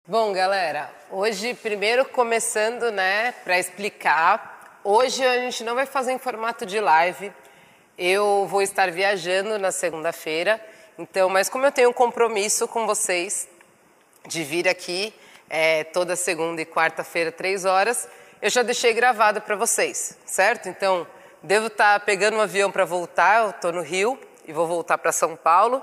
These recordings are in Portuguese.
Bom, galera, hoje primeiro começando, para explicar, hoje a gente não vai fazer em formato de live, eu vou estar viajando na segunda-feira, então, mas como eu tenho um compromisso com vocês de vir aqui toda segunda e quarta-feira, 3 horas, eu já deixei gravado para vocês, certo? Então, devo estar pegando um avião para voltar, eu estou no Rio e vou voltar para São Paulo.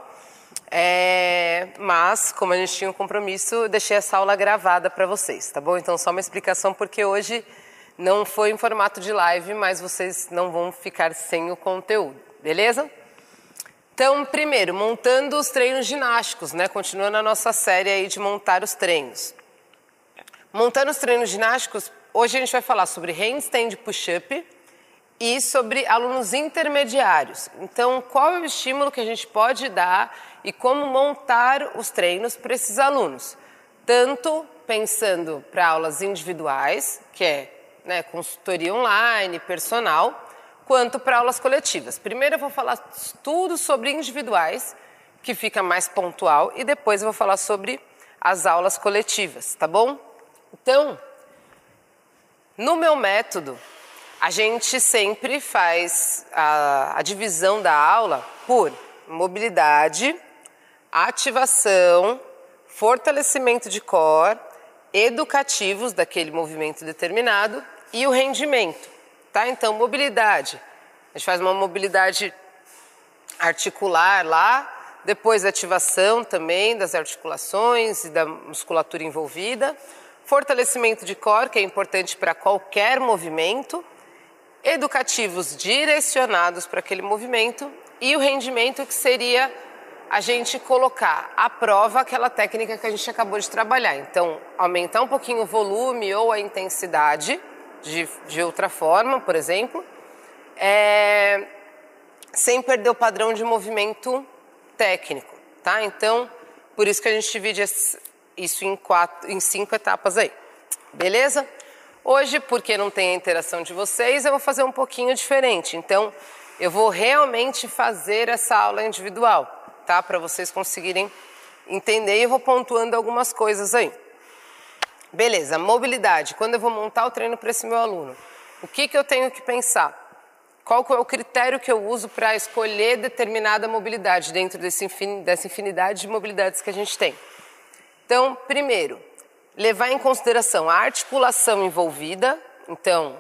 Mas, como a gente tinha um compromisso, eu deixei essa aula gravada para vocês, tá bom? Então, só uma explicação, porque hoje não foi em formato de live, mas vocês não vão ficar sem o conteúdo, beleza? Então, primeiro, montando os treinos ginásticos, continuando a nossa série aí de montar os treinos. Montando os treinos ginásticos, hoje a gente vai falar sobre handstand push-up e sobre alunos intermediários. Então, qual é o estímulo que a gente pode dar e como montar os treinos para esses alunos? Tanto pensando para aulas individuais, que é consultoria online, personal, quanto para aulas coletivas. Primeiro eu vou falar tudo sobre individuais, que fica mais pontual, e depois eu vou falar sobre as aulas coletivas, tá bom? Então, no meu método, a gente sempre faz a divisão da aula por mobilidade, ativação, fortalecimento de core, educativos daquele movimento determinado e o rendimento, tá? Então, mobilidade, a gente faz uma mobilidade articular lá, depois ativação também das articulações e da musculatura envolvida, fortalecimento de core, que é importante para qualquer movimento, educativos direcionados para aquele movimento e o rendimento, que seria a gente colocar à prova aquela técnica que a gente acabou de trabalhar. Então, aumentar um pouquinho o volume ou a intensidade de outra forma, por exemplo, sem perder o padrão de movimento técnico, tá? Então, por isso que a gente divide isso em 5 etapas aí, beleza? Hoje, porque não tem a interação de vocês, eu vou fazer um pouquinho diferente. Então, eu vou realmente fazer essa aula individual, tá? Para vocês conseguirem entender, e eu vou pontuando algumas coisas aí. Beleza, mobilidade. Quando eu vou montar o treino para esse meu aluno, o que eu tenho que pensar? Qual que é o critério que eu uso para escolher determinada mobilidade dentro dessa infinidade de mobilidades que a gente tem? Então, primeiro, levar em consideração a articulação envolvida. Então,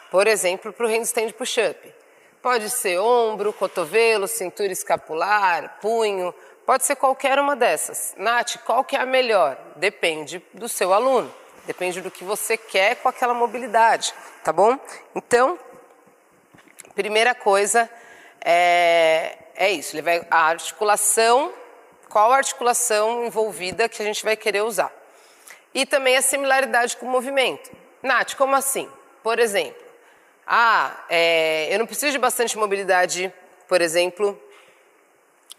por exemplo, para o handstand push-up. Pode ser ombro, cotovelo, cintura escapular, punho, pode ser qualquer uma dessas. Nath, qual que é a melhor? Depende do seu aluno, depende do que você quer com aquela mobilidade, tá bom? Então, primeira coisa é isso, levar a articulação, qual a articulação envolvida que a gente vai querer usar. E também a similaridade com o movimento. Nath, como assim? Por exemplo, eu não preciso de bastante mobilidade, por exemplo,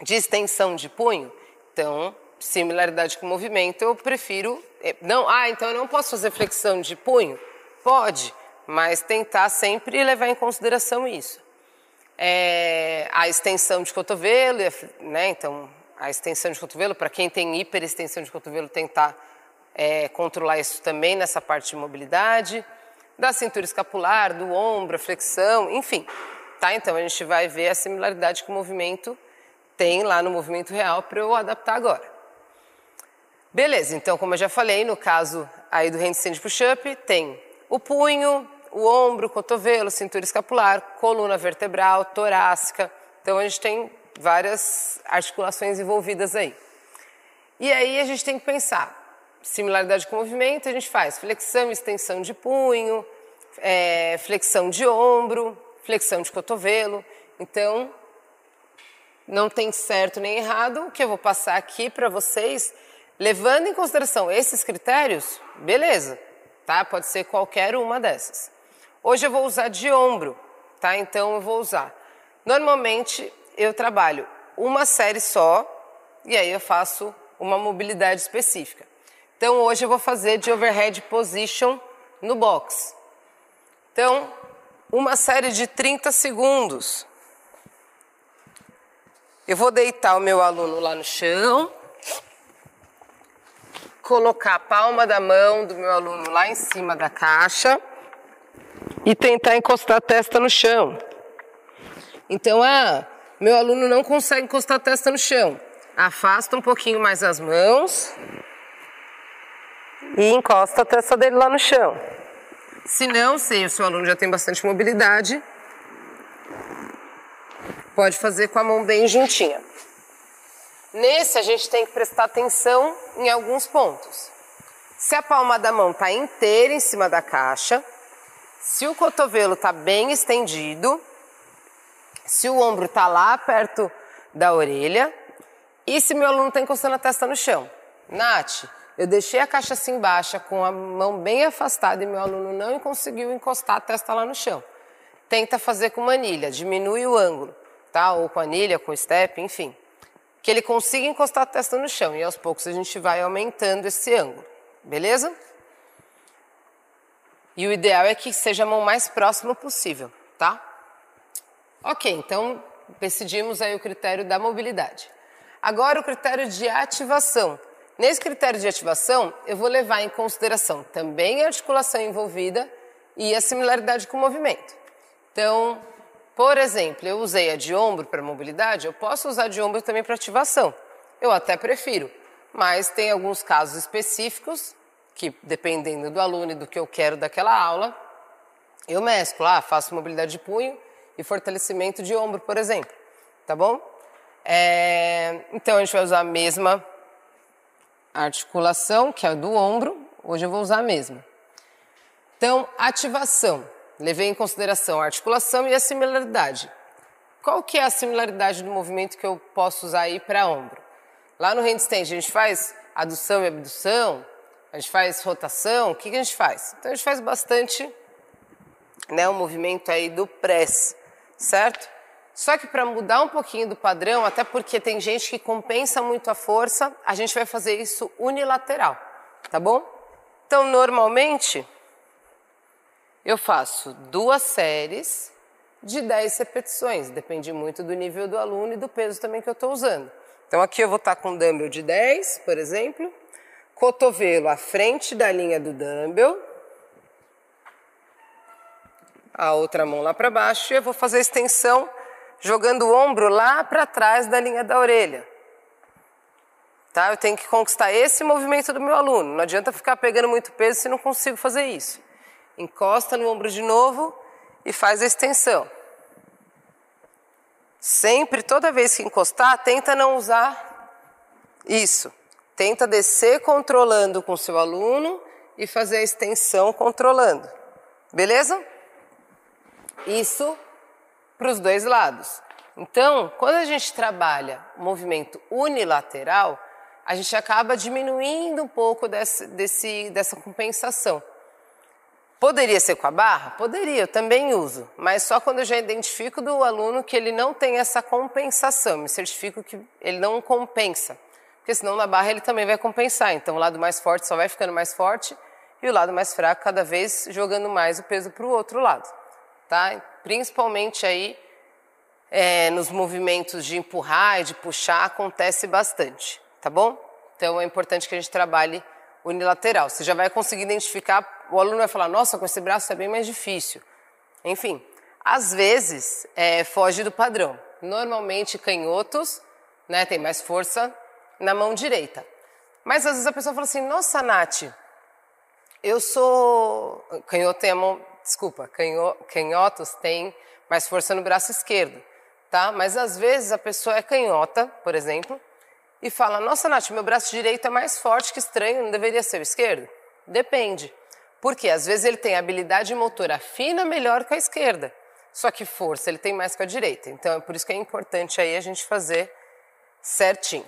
de extensão de punho. Então, similaridade com o movimento, eu prefiro... então eu não posso fazer flexão de punho? Pode, mas tentar sempre levar em consideração isso. A extensão de cotovelo, então a extensão de cotovelo, para quem tem hiperextensão de cotovelo, tentar controlar isso também nessa parte de mobilidade, da cintura escapular, do ombro, a flexão, enfim. Tá? Então a gente vai ver a similaridade que o movimento tem lá no movimento real para eu adaptar agora. Beleza, então como eu já falei, no caso aí do handstand push-up, tem o punho, o ombro, o cotovelo, cintura escapular, coluna vertebral, torácica. Então a gente tem várias articulações envolvidas aí. E aí a gente tem que pensar, similaridade com o movimento, a gente faz flexão e extensão de punho, flexão de ombro, flexão de cotovelo. Então, não tem certo nem errado. O que eu vou passar aqui para vocês, levando em consideração esses critérios, beleza, tá? Pode ser qualquer uma dessas. Hoje eu vou usar de ombro, tá? Então eu vou usar. Normalmente eu trabalho uma série só e aí eu faço uma mobilidade específica. Então hoje eu vou fazer de overhead position no box. Então, uma série de 30 segundos. Eu vou deitar o meu aluno lá no chão, colocar a palma da mão do meu aluno lá em cima da caixa e tentar encostar a testa no chão. Então, meu aluno não consegue encostar a testa no chão. Afasta um pouquinho mais as mãos e encosta a testa dele lá no chão. Se não, se o seu aluno já tem bastante mobilidade, pode fazer com a mão bem juntinha. Nesse, a gente tem que prestar atenção em alguns pontos. Se a palma da mão está inteira em cima da caixa, se o cotovelo está bem estendido, se o ombro está lá perto da orelha e se meu aluno está encostando a testa no chão. Nath, eu deixei a caixa assim baixa com a mão bem afastada e meu aluno não conseguiu encostar a testa lá no chão. Tenta fazer com manilha, diminui o ângulo, tá? Ou com anilha, com step, enfim. Que ele consiga encostar a testa no chão e aos poucos a gente vai aumentando esse ângulo, beleza? E o ideal é que seja a mão mais próxima possível, tá? Ok, então decidimos aí o critério da mobilidade. Agora o critério de ativação. Nesse critério de ativação, eu vou levar em consideração também a articulação envolvida e a similaridade com o movimento. Então, por exemplo, eu usei a de ombro para mobilidade, eu posso usar a de ombro também para ativação. Eu até prefiro, mas tem alguns casos específicos que, dependendo do aluno e do que eu quero daquela aula, eu mesclo, faço mobilidade de punho e fortalecimento de ombro, por exemplo, tá bom? Então a gente vai usar a mesma articulação, que é a do ombro, hoje eu vou usar a mesma. Então, ativação, levei em consideração a articulação e a similaridade. Qual que é a similaridade do movimento que eu posso usar aí para ombro? Lá no handstand a gente faz adução e abdução, a gente faz rotação, o que a gente faz? Então a gente faz bastante, o movimento aí do press, certo? Só que para mudar um pouquinho do padrão, até porque tem gente que compensa muito a força, a gente vai fazer isso unilateral, tá bom? Então normalmente eu faço 2 séries de 10 repetições, depende muito do nível do aluno e do peso também que eu estou usando. Então aqui eu vou estar com um dumbbell de 10, por exemplo, cotovelo à frente da linha do dumbbell, a outra mão lá para baixo e eu vou fazer a extensão jogando o ombro lá para trás da linha da orelha. Tá? Eu tenho que conquistar esse movimento do meu aluno, não adianta ficar pegando muito peso se não consigo fazer isso. Encosta no ombro de novo e faz a extensão. Sempre, toda vez que encostar, tenta não usar isso. Tenta descer controlando com o seu aluno e fazer a extensão controlando. Beleza? Isso para os 2 lados. Então, quando a gente trabalha o movimento unilateral, a gente acaba diminuindo um pouco dessa compensação. Poderia ser com a barra? Poderia, eu também uso, mas só quando eu já identifico do aluno que ele não tem essa compensação, me certifico que ele não compensa, porque senão na barra ele também vai compensar, então o lado mais forte só vai ficando mais forte e o lado mais fraco cada vez jogando mais o peso para o outro lado, tá? Principalmente aí nos movimentos de empurrar e de puxar acontece bastante, tá bom? Então é importante que a gente trabalhe unilateral, você já vai conseguir identificar. O aluno vai falar, nossa, com esse braço é bem mais difícil. Enfim, às vezes foge do padrão. Normalmente canhotos, tem mais força na mão direita. Mas às vezes a pessoa fala assim, nossa, Nath, eu sou... Canhoto tem a mão... Desculpa, canhotos tem mais força no braço esquerdo, tá? Mas às vezes a pessoa é canhota, por exemplo, e fala, nossa, Nath, meu braço direito é mais forte, que estranho, não deveria ser o esquerdo? Depende. Porque às vezes ele tem habilidade motora fina melhor que a esquerda, só que força ele tem mais com a direita. Então é por isso que é importante aí a gente fazer certinho.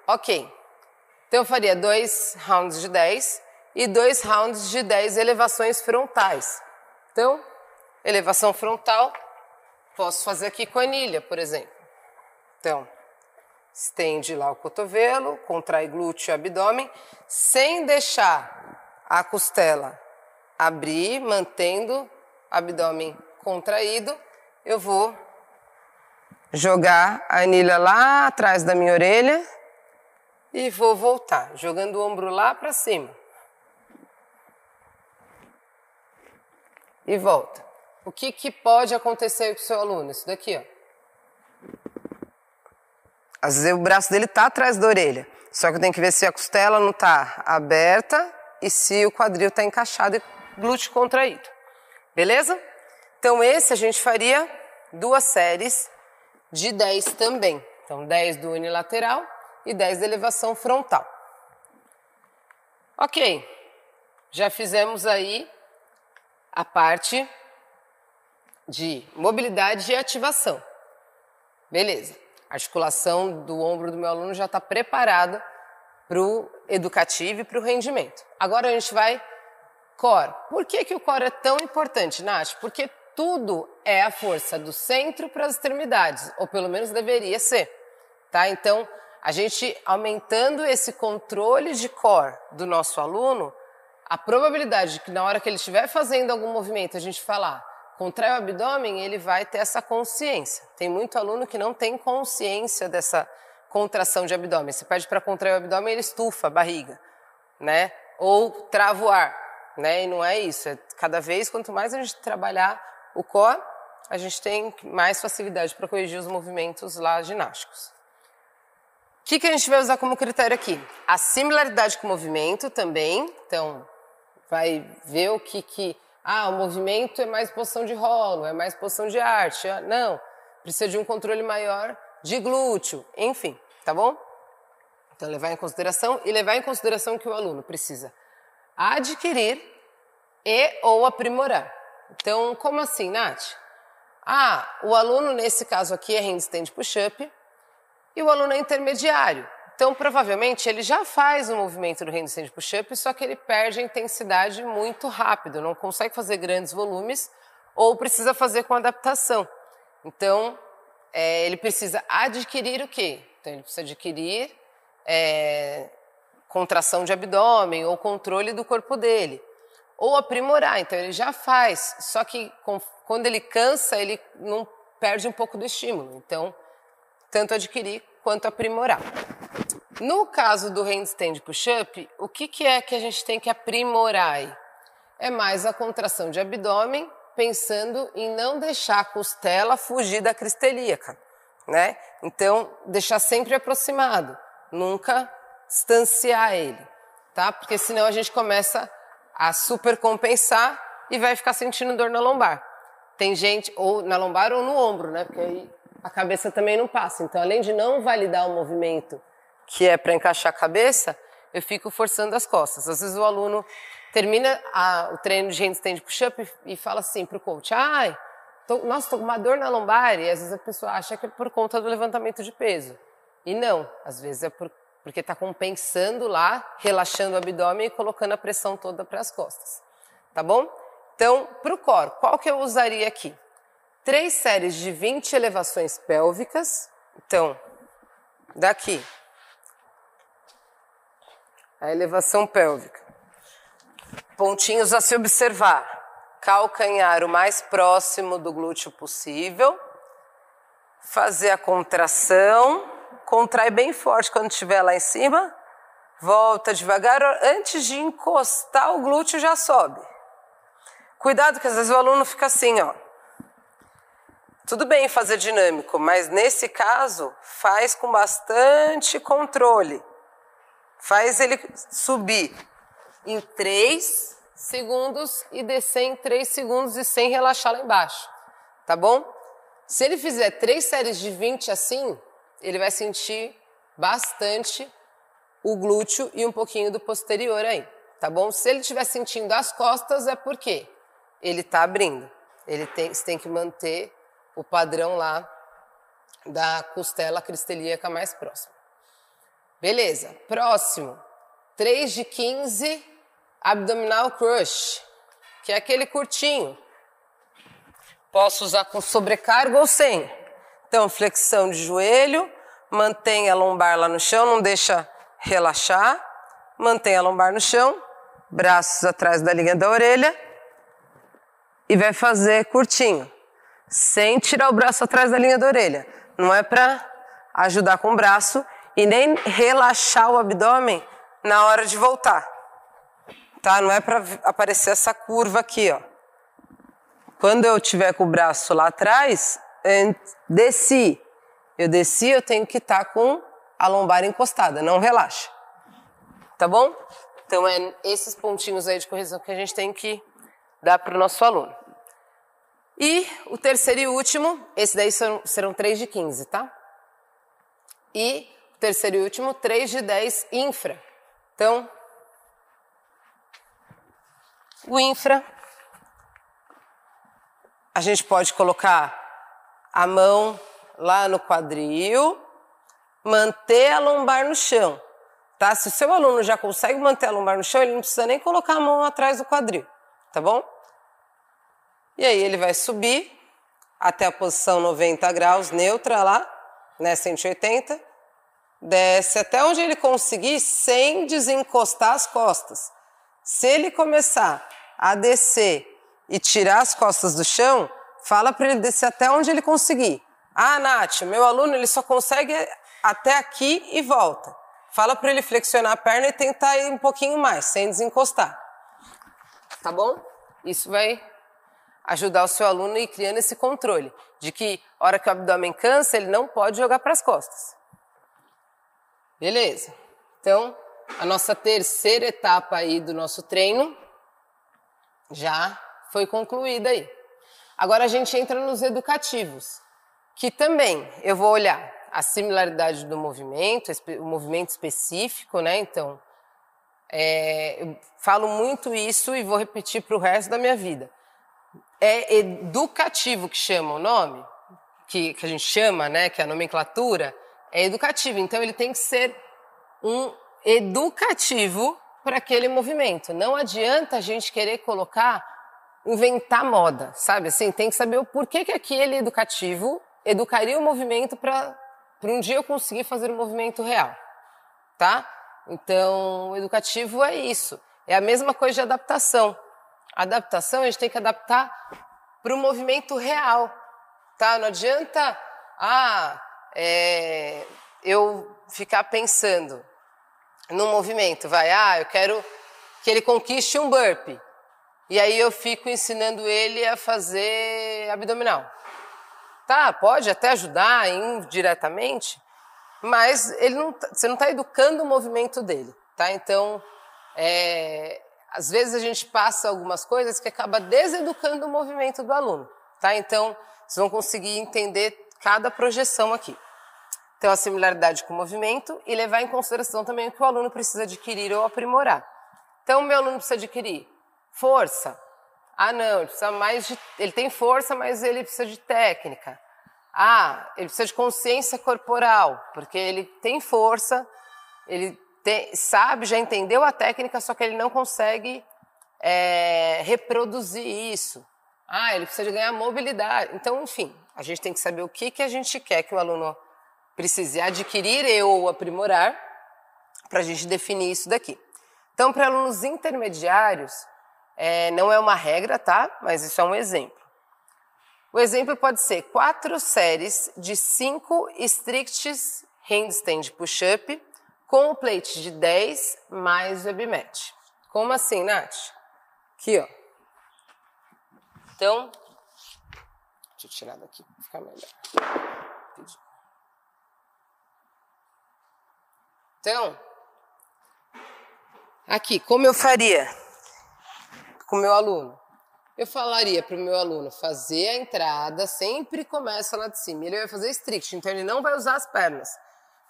Ok, então eu faria 2 rounds de 10 e 2 rounds de 10 elevações frontais. Então, elevação frontal, posso fazer aqui com anilha, por exemplo. Então, estende lá o cotovelo, contrai glúteo e abdômen, sem deixar a costela abrir, mantendo o abdômen contraído, eu vou jogar a anilha lá atrás da minha orelha e vou voltar, jogando o ombro lá para cima. E volta. O que pode acontecer com o seu aluno? Isso daqui, ó. Às vezes o braço dele tá atrás da orelha, só que eu tenho que ver se a costela não tá aberta e se o quadril tá encaixado e glúteo contraído. Beleza? Então esse a gente faria 2 séries de 10 também. Então 10 do unilateral e 10 da elevação frontal. Ok, já fizemos aí a parte de mobilidade e ativação. Beleza, a articulação do ombro do meu aluno já está preparada para o educativo e para o rendimento. Agora a gente vai core. Por que o core é tão importante, Nath? Porque tudo é a força do centro para as extremidades, ou pelo menos deveria ser. Tá? Então, a gente aumentando esse controle de core do nosso aluno, a probabilidade de que na hora que ele estiver fazendo algum movimento a gente falar contrai o abdômen, ele vai ter essa consciência. Tem muito aluno que não tem consciência dessa contração de abdômen. Você pede para contrair o abdômen, ele estufa a barriga, né? Ou trava o ar, né? E não é isso. É cada vez, quanto mais a gente trabalhar o core, a gente tem mais facilidade para corrigir os movimentos lá ginásticos. O que a gente vai usar como critério aqui? A similaridade com o movimento também. Então, vai ver o o movimento é mais posição de rolo, é mais posição de arte. Não, precisa de um controle maior de glúteo, enfim, tá bom? Então, levar em consideração e levar em consideração que o aluno precisa adquirir e ou aprimorar. Então, como assim, Nath? O aluno, nesse caso aqui, é handstand push-up e o aluno é intermediário. Então, provavelmente, ele já faz o movimento do handstand push-up, só que ele perde a intensidade muito rápido, não consegue fazer grandes volumes ou precisa fazer com adaptação. Então, ele precisa adquirir o quê? Então, ele precisa adquirir contração de abdômen ou controle do corpo dele. Ou aprimorar, então ele já faz, só que quando ele cansa, ele não perde um pouco do estímulo. Então, tanto adquirir quanto aprimorar. No caso do handstand push-up, o que é que a gente tem que aprimorar aí? É mais a contração de abdômen, pensando em não deixar a costela fugir da crista ilíaca, né? Então, deixar sempre aproximado, nunca distanciar ele, tá? Porque senão a gente começa a supercompensar e vai ficar sentindo dor na lombar. Tem gente, ou na lombar ou no ombro, né? Porque aí a cabeça também não passa. Então, além de não validar o movimento que é para encaixar a cabeça, eu fico forçando as costas. Às vezes o aluno termina o treino de handstand push-up e fala assim para o coach, nossa, tô com uma dor na lombar, e às vezes a pessoa acha que é por conta do levantamento de peso. E não, às vezes é porque está compensando lá, relaxando o abdômen e colocando a pressão toda para as costas. Tá bom? Então, para o core, qual que eu usaria aqui? 3 séries de 20 elevações pélvicas. Então, daqui, a elevação pélvica. Pontinhos a se observar. Calcanhar o mais próximo do glúteo possível. Fazer a contração. Contrai bem forte quando estiver lá em cima. Volta devagar. Antes de encostar o glúteo já sobe. Cuidado que às vezes o aluno fica assim, ó. Tudo bem fazer dinâmico, mas nesse caso faz com bastante controle. Faz ele subir em 3 segundos e descer em 3 segundos e sem relaxar lá embaixo, tá bom? Se ele fizer 3 séries de 20 assim, ele vai sentir bastante o glúteo e um pouquinho do posterior aí, tá bom? Se ele estiver sentindo as costas é porque ele está abrindo. Você tem que manter o padrão lá da costela cristelíaca mais próxima. Beleza, próximo, 3 de 15, abdominal crush, que é aquele curtinho. Posso usar com sobrecarga ou sem. Então, flexão de joelho, mantém a lombar lá no chão, não deixa relaxar, mantém a lombar no chão, braços atrás da linha da orelha e vai fazer curtinho, sem tirar o braço atrás da linha da orelha. Não é para ajudar com o braço e nem relaxar o abdômen na hora de voltar, tá? Não é para aparecer essa curva aqui, ó. Quando eu tiver com o braço lá atrás, eu desci, eu tenho que estar com a lombar encostada, não relaxa, tá bom? Então é esses pontinhos aí de correção que a gente tem que dar para o nosso aluno. E o terceiro e último, esse daí serão 3 de 15, tá? E o terceiro e último, 3 de 10 infra. Então, o infra, a gente pode colocar a mão lá no quadril, manter a lombar no chão, tá? Se o seu aluno já consegue manter a lombar no chão, ele não precisa nem colocar a mão atrás do quadril, tá bom? E aí ele vai subir até a posição 90 graus, neutra lá, né, 180, desce até onde ele conseguir sem desencostar as costas. Se ele começar a descer e tirar as costas do chão, fala para ele descer até onde ele conseguir. Ah, Nath, meu aluno ele só consegue até aqui e volta. Fala para ele flexionar a perna e tentar ir um pouquinho mais, sem desencostar. Tá bom? Isso vai ajudar o seu aluno a ir criando esse controle de que, a hora que o abdômen cansa, ele não pode jogar para as costas. Beleza? Então, a nossa terceira etapa aí do nosso treino já foi concluída aí. Agora a gente entra nos educativos, que também eu vou olhar a similaridade do movimento, o movimento específico, né? Então, eu falo muito isso e vou repetir para o resto da minha vida. É educativo que chama o nome, que a gente chama, né? Que é a nomenclatura, é educativo. Então, ele tem que ser um educativo para aquele movimento. Não adianta a gente querer inventar moda, sabe? Assim, tem que saber o porquê que aquele educativo educaria o movimento para um dia eu conseguir fazer um movimento real, tá? Então, o educativo é isso. É a mesma coisa de adaptação. A adaptação a gente tem que adaptar para o movimento real, tá? Não adianta, eu ficar pensando no movimento, eu quero que ele conquiste um burpee. E aí eu fico ensinando ele a fazer abdominal. Tá, pode até ajudar indiretamente, mas você não está educando o movimento dele, tá? Então, às vezes a gente passa algumas coisas que acaba deseducando o movimento do aluno, tá? Então, vocês vão conseguir entender cada projeção aqui. Então, a similaridade com o movimento e levar em consideração também o que o aluno precisa adquirir ou aprimorar. Então, o meu aluno precisa adquirir força. Não, ele precisa ele tem força, mas ele precisa de técnica. Ele precisa de consciência corporal, porque ele tem força, ele sabe, já entendeu a técnica, só que ele não consegue reproduzir isso. Ele precisa de ganhar mobilidade. Então, enfim, a gente tem que saber o que a gente quer que o aluno precise adquirir ou aprimorar para a gente definir isso daqui. Então, para alunos intermediários, não é uma regra, tá? Mas isso é um exemplo. O exemplo pode ser 4 séries de 5 strict handstand push-up com o plate de 10 mais o abmat. Como assim, Nath? Aqui, ó. Então, deixa eu tirar daqui para ficar melhor. Então, aqui, como eu faria com o meu aluno? Eu falaria para o meu aluno fazer a entrada, sempre começa lá de cima. Ele vai fazer strict, então ele não vai usar as pernas.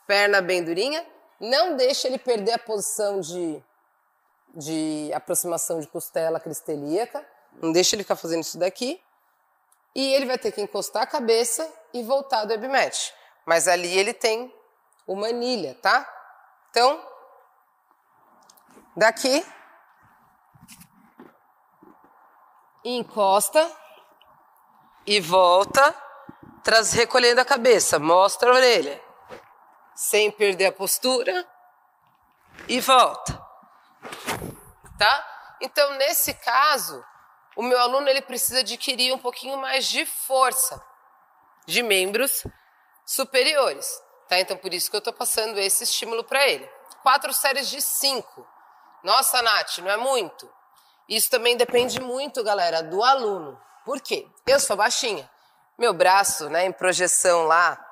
Perna bem durinha, não deixa ele perder a posição de aproximação de costela cristelíaca, não deixa ele ficar fazendo isso daqui. E ele vai ter que encostar a cabeça e voltar do abmat. Mas ali ele tem uma anilha, tá? Então, daqui, encosta e volta, recolhendo a cabeça, mostra a orelha, sem perder a postura e volta, tá? Então, nesse caso, o meu aluno ele precisa adquirir um pouquinho mais de força de membros superiores. Tá? Então, por isso que eu estou passando esse estímulo para ele. 4 séries de 5. Nossa, Nath, não é muito? Isso também depende muito, galera, do aluno. Por quê? Eu sou baixinha. Meu braço, né, em projeção lá,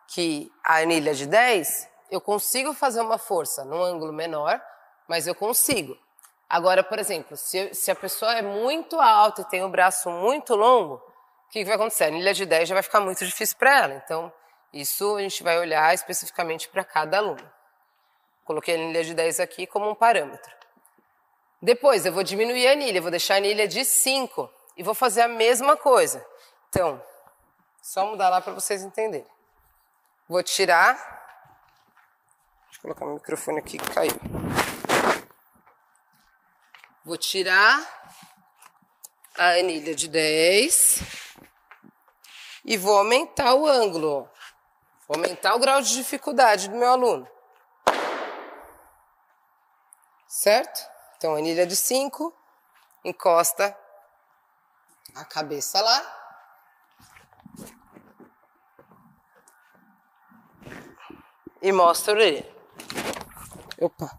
que a anilha de 10, eu consigo fazer uma força num ângulo menor, mas eu consigo. Agora, por exemplo, se a pessoa é muito alta e tem o braço muito longo, o que vai acontecer? A anilha de 10 já vai ficar muito difícil para ela. Então, isso a gente vai olhar especificamente para cada aluno. Coloquei a anilha de 10 aqui como um parâmetro. Depois, eu vou diminuir a anilha, vou deixar a anilha de 5 e vou fazer a mesma coisa. Então, só mudar lá para vocês entenderem. Vou tirar. Deixa eu colocar o microfone aqui que caiu. Vou tirar a anilha de 10 e vou aumentar o ângulo. Vou aumentar o grau de dificuldade do meu aluno. Certo? Então, anilha de 5, encosta a cabeça lá. E mostra a orelha. Opa.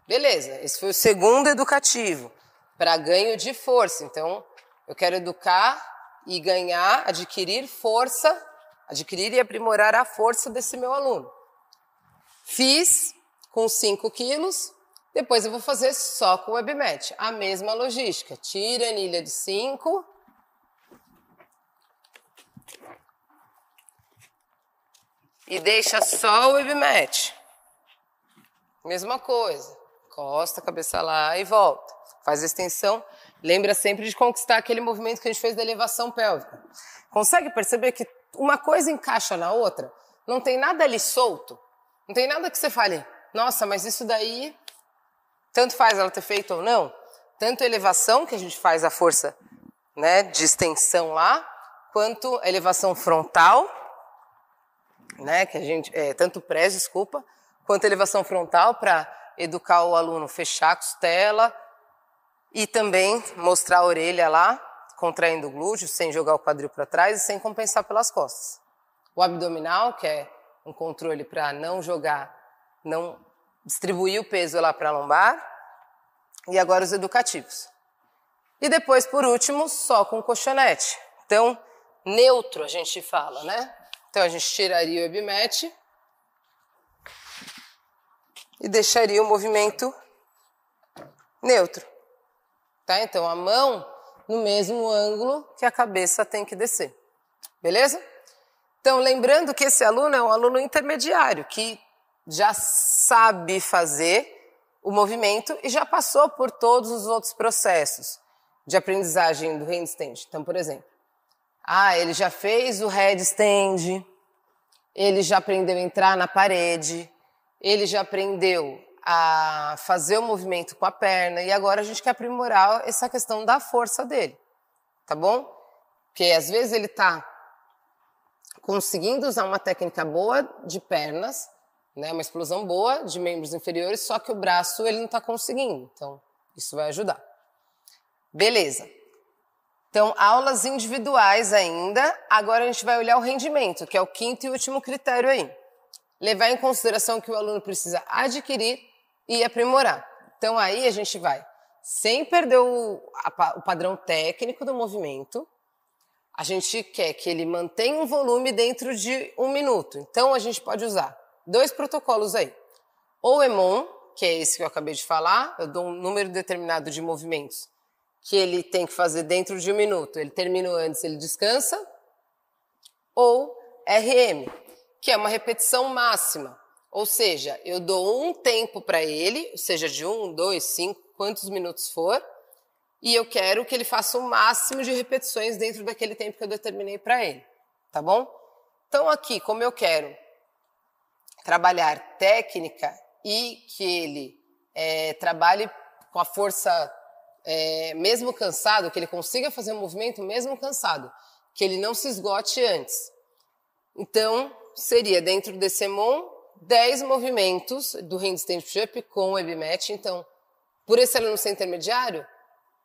Beleza, esse foi o segundo educativo, para ganho de força. Então, eu quero educar e ganhar, adquirir força, adquirir e aprimorar a força desse meu aluno. Fiz com 5 quilos, depois eu vou fazer só com o WebMatch. A mesma logística, tira a anilha de 5. E deixa só o WebMatch. Mesma coisa. Encosta a cabeça lá e volta. Faz a extensão. Lembra sempre de conquistar aquele movimento que a gente fez da elevação pélvica. Consegue perceber que uma coisa encaixa na outra? Não tem nada ali solto. Não tem nada que você fale, nossa, mas isso daí, tanto faz ela ter feito ou não. Tanto a elevação, que a gente faz a força, né, de extensão lá, quanto a elevação frontal, né, que a gente, tanto press, desculpa, quanto a elevação frontal para educar o aluno, fechar a costela e também mostrar a orelha lá, contraindo o glúteo, sem jogar o quadril para trás e sem compensar pelas costas. O abdominal, que é um controle para não jogar, não distribuir o peso lá para a lombar. E agora os educativos. E depois, por último, só com colchonete. Então, neutro a gente fala, né? Então, a gente tiraria o WebMatch e deixaria o movimento neutro. Tá? Então, a mão no mesmo ângulo que a cabeça tem que descer. Beleza? Então, lembrando que esse aluno é um aluno intermediário, que já sabe fazer o movimento e já passou por todos os outros processos de aprendizagem do handstand. Então, por exemplo, ele já fez o headstand, ele já aprendeu a entrar na parede, ele já aprendeu a fazer o movimento com a perna e agora a gente quer aprimorar essa questão da força dele, tá bom? Porque às vezes ele está conseguindo usar uma técnica boa de pernas, né, uma explosão boa de membros inferiores, só que o braço ele não está conseguindo. Então, isso vai ajudar. Beleza. Então, aulas individuais ainda. Agora a gente vai olhar o rendimento, que é o quinto e último critério aí. Levar em consideração que o aluno precisa adquirir e aprimorar. Então, aí a gente vai, sem perder o padrão técnico do movimento, a gente quer que ele mantenha um volume dentro de 1 minuto. Então, a gente pode usar 2 protocolos aí. Ou o EMON, que é esse que eu acabei de falar, eu dou um número determinado de movimentos que ele tem que fazer dentro de 1 minuto. Ele terminou antes, ele descansa. Ou RM, que é uma repetição máxima. Ou seja, eu dou um tempo para ele, seja de 1, 2, 5, quantos minutos for, e eu quero que ele faça o máximo de repetições dentro daquele tempo que eu determinei para ele, tá bom? Então aqui, como eu quero trabalhar técnica e que ele trabalhe com a força mesmo cansado, que ele consiga fazer um movimento mesmo cansado, que ele não se esgote antes. Então, seria dentro desse EMON 10 movimentos do handstand push-up com o WebMatch. Então, por esse aluno ser intermediário,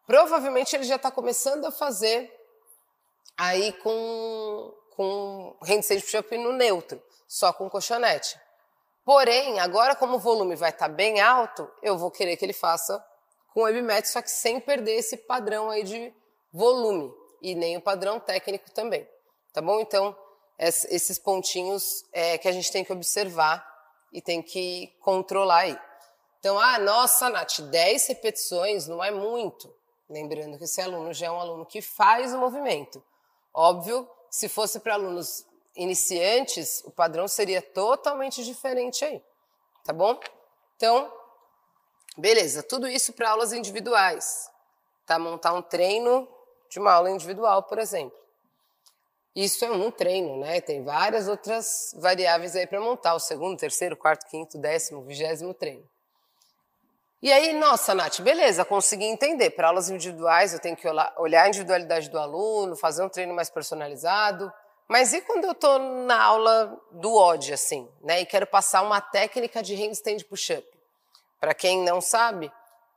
provavelmente ele já está começando a fazer aí com com handstand push-up no neutro, só com colchonete. Porém, agora como o volume vai estar bem alto, eu vou querer que ele faça com webmat, só que sem perder esse padrão aí de volume e nem o padrão técnico também, tá bom? Então, esses pontinhos que a gente tem que observar e tem que controlar aí. Então, nossa, Nath, 10 repetições não é muito. Lembrando que esse aluno já é um aluno que faz o movimento. Óbvio, se fosse para alunos iniciantes, o padrão seria totalmente diferente aí, tá bom? Então, beleza, tudo isso para aulas individuais, tá? Montar um treino de uma aula individual, por exemplo. Isso é um treino, né? Tem várias outras variáveis aí para montar, o segundo, terceiro, quarto, quinto, 10º, 20º treino. E aí, nossa, Nath, beleza, consegui entender. Para aulas individuais eu tenho que olhar a individualidade do aluno, fazer um treino mais personalizado. Mas e quando eu estou na aula do WOD, assim, né? E quero passar uma técnica de handstand push-up? Para quem não sabe,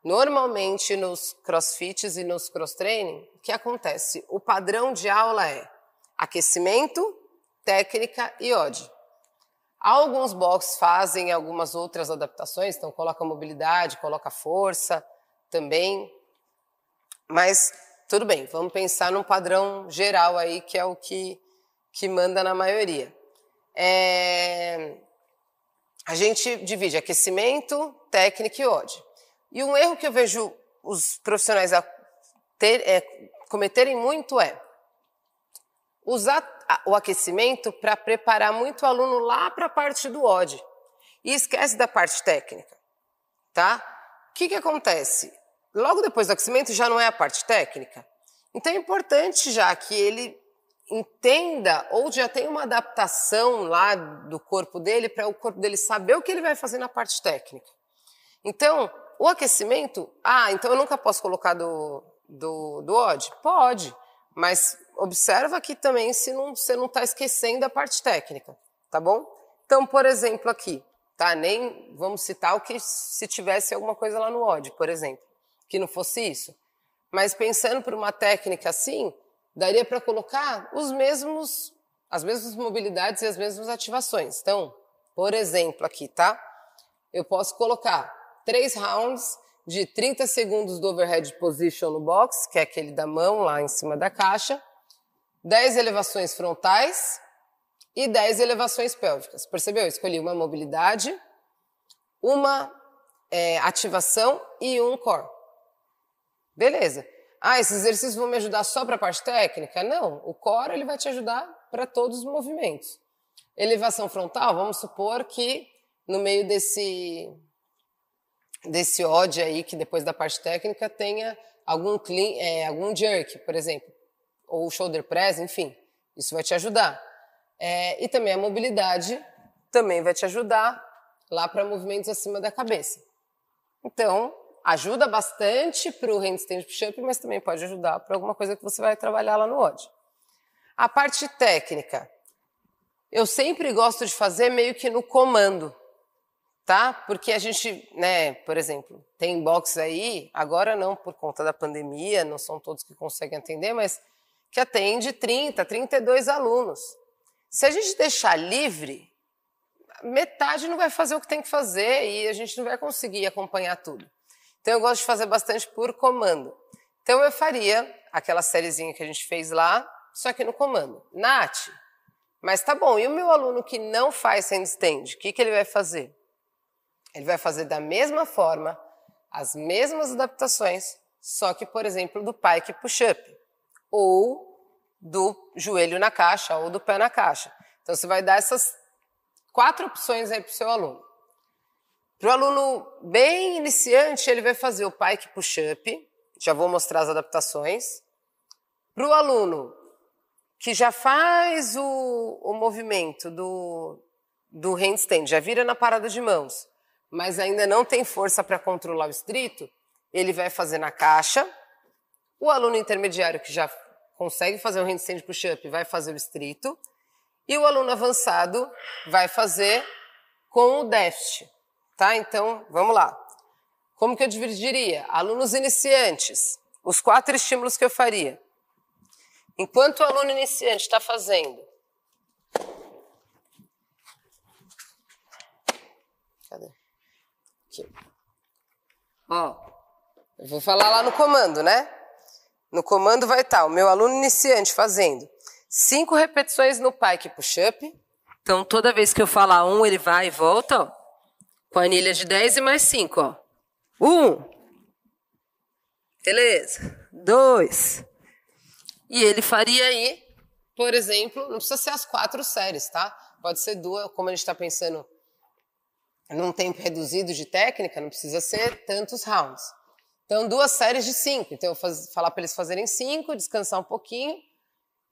normalmente nos crossfits e nos cross-training, o que acontece? O padrão de aula é aquecimento, técnica e WOD. Alguns boxes fazem algumas outras adaptações, então coloca mobilidade, coloca força também, mas tudo bem, vamos pensar num padrão geral aí, que é o que manda na maioria. A gente divide aquecimento, técnica e WOD. E um erro que eu vejo os profissionais cometerem muito é usar o aquecimento para preparar muito o aluno lá para a parte do WOD e esquece da parte técnica, tá? O que acontece? Logo depois do aquecimento já não é a parte técnica. Então é importante já que ele entenda ou já tenha uma adaptação lá do corpo dele para o corpo dele saber o que ele vai fazer na parte técnica. Então, o aquecimento, então eu nunca posso colocar do WOD? Pode, mas observa aqui também se você não está esquecendo a parte técnica, tá bom? Então, por exemplo, aqui, tá? Nem vamos citar o que se tivesse alguma coisa lá no WOD, por exemplo, que não fosse isso. Mas pensando por uma técnica assim, daria para colocar as mesmas mobilidades e as mesmas ativações. Então, por exemplo, aqui, tá? Eu posso colocar 3 rounds de 30 segundos do overhead position no box, que é aquele da mão lá em cima da caixa, 10 elevações frontais e 10 elevações pélvicas. Percebeu? Eu escolhi uma mobilidade, uma ativação e um core. Beleza. Esses exercícios vão me ajudar só para a parte técnica? Não, o core ele vai te ajudar para todos os movimentos. Elevação frontal, vamos supor que no meio desse WOD aí, que depois da parte técnica tenha algum jerk, por exemplo, ou shoulder press, enfim, isso vai te ajudar. E também a mobilidade também vai te ajudar lá para movimentos acima da cabeça. Então, ajuda bastante para o handstand push-up, mas também pode ajudar para alguma coisa que você vai trabalhar lá no WOD. A parte técnica, eu sempre gosto de fazer meio que no comando, tá? Porque a gente, né, por exemplo, tem box aí, agora não por conta da pandemia, não são todos que conseguem atender, mas que atende 30, 32 alunos. Se a gente deixar livre, metade não vai fazer o que tem que fazer e a gente não vai conseguir acompanhar tudo. Então eu gosto de fazer bastante por comando. Então eu faria aquela sériezinha que a gente fez lá, só que no comando. Nath, mas tá bom, e o meu aluno que não faz handstand, o que ele vai fazer? Ele vai fazer da mesma forma, as mesmas adaptações, só que, por exemplo, do pike push-up, ou do joelho na caixa, ou do pé na caixa. Então você vai dar essas 4 opções aí para o seu aluno. Para o aluno bem iniciante, ele vai fazer o pike push-up, já vou mostrar as adaptações. Para o aluno que já faz o movimento do handstand, já vira na parada de mãos, mas ainda não tem força para controlar o estrito, ele vai fazer na caixa. O aluno intermediário que já consegue fazer o handstand push-up vai fazer o estrito. E o aluno avançado vai fazer com o déficit. Tá? Então, vamos lá. Como que eu dividiria? Alunos iniciantes, os 4 estímulos que eu faria. Enquanto o aluno iniciante está fazendo aqui. Ó, eu vou falar lá no comando, né? No comando vai estar o meu aluno iniciante fazendo 5 repetições no pike push-up. Então, toda vez que eu falar 1, ele vai e volta, ó. Com a anilha de 10 e mais 5, ó. 1. Beleza. 2. E ele faria aí, por exemplo, não precisa ser as 4 séries, tá? Pode ser 2, como a gente está pensando num tempo reduzido de técnica, não precisa ser tantos rounds. Então, 2 séries de 5. Então, eu vou falar para eles fazerem 5, descansar um pouquinho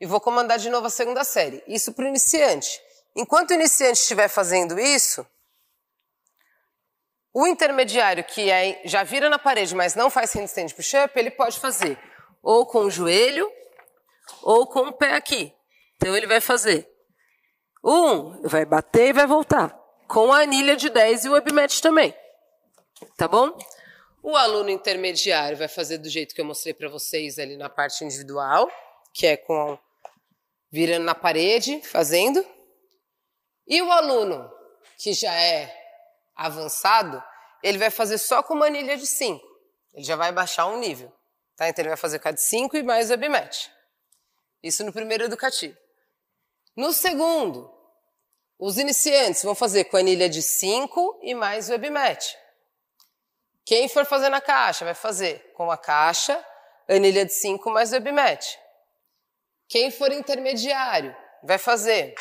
e vou comandar de novo a segunda série. Isso para o iniciante. Enquanto o iniciante estiver fazendo isso, o intermediário, que já vira na parede, mas não faz handstand push-up, ele pode fazer ou com o joelho ou com o pé aqui. Então, ele vai fazer 1, vai bater e vai voltar. Com a anilha de 10 e o webmat também. Tá bom? O aluno intermediário vai fazer do jeito que eu mostrei para vocês ali na parte individual, que é virando na parede, fazendo. E o aluno que já é avançado, ele vai fazer só com uma anilha de 5. Ele já vai baixar um nível. Tá? Então ele vai fazer com a de 5 e mais o webmat. Isso no primeiro educativo. No segundo, os iniciantes vão fazer com a anilha de 5 e mais o webmat. Quem for fazer na caixa vai fazer com a caixa, anilha de 5 mais o webmat. Quem for intermediário vai fazer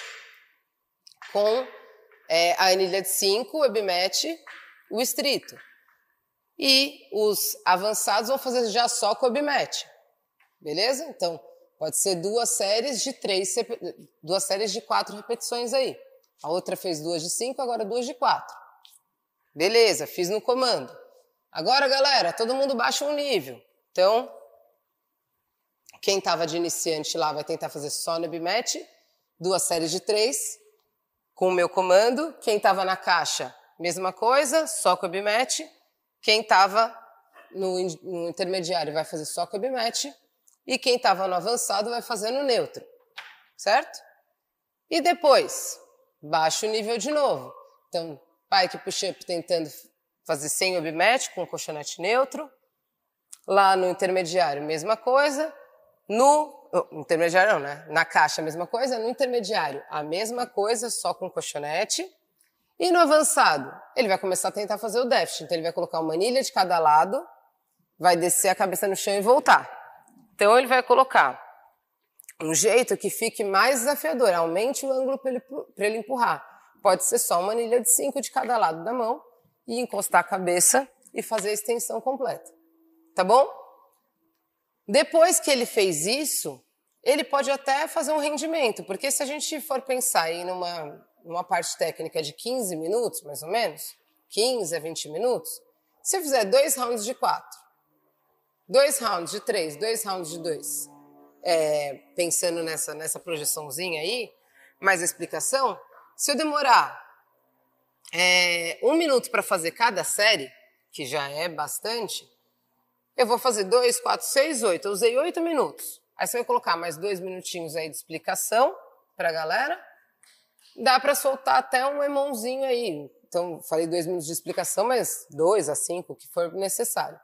com a anilha de 5, o webmat, o estrito. E os avançados vão fazer já só com o webmat. Beleza? Então, pode ser 2 séries de 2 séries de 4 repetições aí. A outra fez 2 de 5, agora 2 de 4. Beleza, fiz no comando. Agora, galera, todo mundo baixa um nível. Então, quem estava de iniciante lá vai tentar fazer só no webmat, 2 séries de 3, com o meu comando. Quem estava na caixa, mesma coisa, só com o webmat. Quem estava no intermediário vai fazer só com o webmat. E quem estava no avançado vai fazer no neutro. Certo? E depois, baixa o nível de novo. Então, pike push-up tentando fazer sem webmat, com colchonete neutro. Lá no intermediário, mesma coisa. No intermediário não, né? Na caixa, a mesma coisa. No intermediário, a mesma coisa, só com colchonete. E no avançado, ele vai começar a tentar fazer o déficit. Então, ele vai colocar uma anilha de cada lado, vai descer a cabeça no chão e voltar. Então, ele vai colocar um jeito que fique mais desafiador, aumente o ângulo para ele empurrar. Pode ser só uma anilha de 5 de cada lado da mão e encostar a cabeça e fazer a extensão completa. Tá bom? Depois que ele fez isso, ele pode até fazer um rendimento, porque se a gente for pensar aí numa parte técnica de 15 minutos, mais ou menos, 15 a 20 minutos, se eu fizer 2 rounds de 4, 2 rounds de 3, 2 rounds de 2, pensando nessa projeçãozinha aí, mais a explicação, se eu demorar 1 minuto para fazer cada série, que já é bastante, eu vou fazer 2, 4, 6, 8. Eu usei 8 minutos. Aí você vai colocar mais 2 minutinhos aí de explicação para a galera. Dá para soltar até um emãozinho aí. Então, falei 2 minutos de explicação, mas 2 a 5, o que for necessário.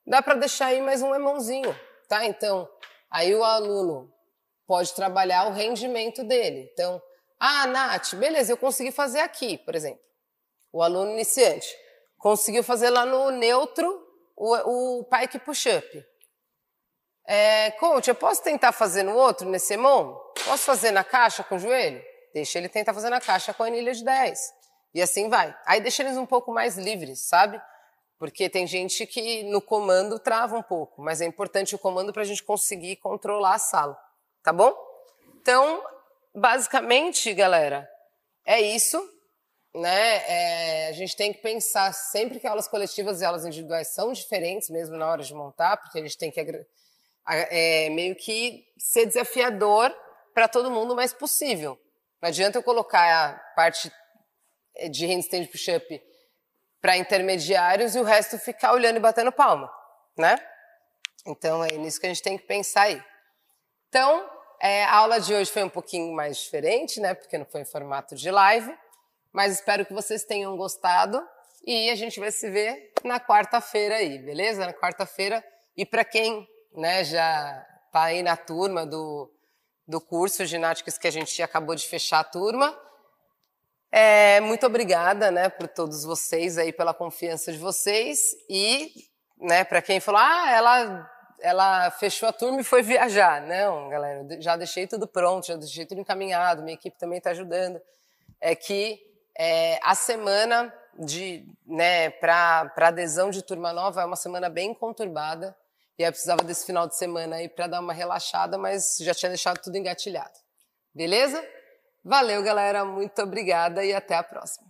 Dá para deixar aí mais um emãozinho, tá? Então, aí o aluno pode trabalhar o rendimento dele. Então, Nath, beleza, eu consegui fazer aqui, por exemplo. O aluno iniciante conseguiu fazer lá no neutro o pike push-up. Coach, eu posso tentar fazer no outro, nesse emão? Posso fazer na caixa com o joelho? Deixa ele tentar fazer na caixa com a anilha de 10. E assim vai. Aí deixa eles um pouco mais livres, sabe? Porque tem gente que no comando trava um pouco, mas é importante o comando para a gente conseguir controlar a sala. Tá bom? Então, basicamente, galera, é isso. Né? A gente tem que pensar sempre que aulas coletivas e aulas individuais são diferentes mesmo na hora de montar, porque a gente tem que meio que ser desafiador para todo mundo o mais possível. Não adianta eu colocar a parte de handstand push-up para intermediários e o resto ficar olhando e batendo palma, né? Então é nisso que a gente tem que pensar aí. Então, a aula de hoje foi um pouquinho mais diferente, né? Porque não foi em formato de live. Mas espero que vocês tenham gostado. e a gente vai se ver na quarta-feira aí, beleza? Na quarta-feira. E para quem, né, já tá aí na turma do curso Gináticas, que a gente acabou de fechar a turma, muito obrigada, né, por todos vocês aí, pela confiança de vocês. E, né, para quem falou, ela fechou a turma e foi viajar. Não, galera, já deixei tudo pronto, já deixei tudo encaminhado, minha equipe também está ajudando. É que a semana para adesão de turma nova é uma semana bem conturbada, e eu precisava desse final de semana aí para dar uma relaxada, mas já tinha deixado tudo engatilhado. Beleza? Valeu, galera, muito obrigada e até a próxima.